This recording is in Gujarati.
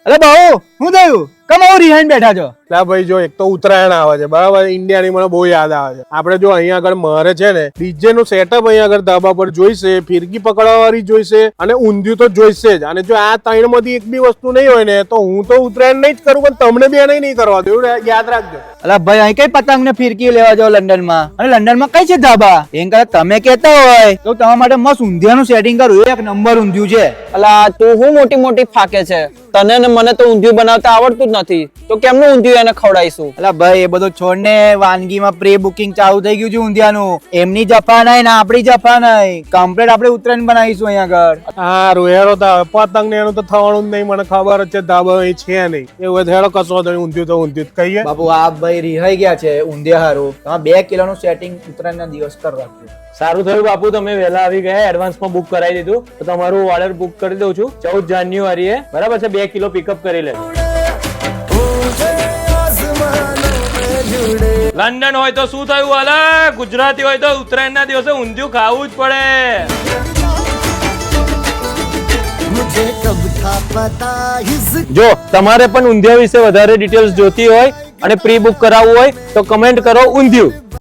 અરે બાહુ શું થયું? કેમ આવું રિહાઈન બેઠા છો? લા ભાઈ જો એક તો ઉત્તરાયણ આવે છે બરાબર, ઇન્ડિયાની મને બહુ યાદ આવે છે. આપણે જો અહીંયા આગળ મારે છે ને ડીજે નું સેટઅપ અહીંયા આગળ ધાબા પર જોઈશે, ફિરકી પકડવા વાળી જોઈશે અને ઊંધિયું તો જોઈશે જ. અને જો આ ત્રણ માંથી એક બી વસ્તુ નહીં હોય ને તો હું તો ઉત્તરાયણ નહીં જ કરું, પણ તમને બી એને નહીં કરવા દઉં, એવું યાદ રાખજો. અલા ભાઈ અહીં કઈ પતંગ ને ફિરકી લેવા જાવ લંડન માં? અને લંડન માં કઈ છે ધાબા? એમ કરે તમે કેતા હોય તો તમારા માટે મસ્ત ઊંધિયાનું સેટિંગ કરું, એક નંબર ઊંધિયું છે. અલા તું હું મોટી મોટી ફાકે છે, તને ને મને તો ઊંધિયું બનાવતા આવડતું જ નથી, તો કેમનું ઊંધિયું એને ખવડાવીશું? અલા ભાઈ એ બધું છોડ ને, વાનગીમાં પ્રી બુકિંગ ચાલુ થઈ ગયું છે ઊંધિયાનું. એમની જફા નહીં ને આપણી જફા નહીં, કમ્પ્લીટ આપણે ઉત્તરાયણ બનાવીશું અહીંયા આગળ. હા રોહેરો તો પતંગ ને એનું તો થવાનું જ નહીં, મને ખબર જ છે ધાબા અહીં છે નહીં. એવું હેડો કશો તો ઊંધિયું તો ઊંધિયું જ કહીએ. બાપુ આ ભાઈ રિહાઈ ગયા છે ઊંધિયા હારું. તમે 2 કિલોનું સેટિંગ ઉત્તરાયણના દિવસ કર રાખજો. સારું થયું બાપુ, તમે વહેલા આવી ગયા, એડવાન્સમાં બુક કરાવી દીધું. તો તમારું ઓર્ડર બુક કરી દઉં છું 14 જાન્યુઆરીએ, બરાબર છે? 2 કિલો પિકઅપ કરી લેજો. લંડન હોય તો શું થયું? અલા ગુજરાતી હોય તો ઉત્તરાયણના દિવસે ઊંધિયું ખાવું જ પડે. જો તમારે પણ ઊંધિયા વિશે વધારે ડિટેલ્સ જોતી હોય અને પ્રી બુક કરાવવું હોય તો કમેન્ટ કરો ઊંધિયું.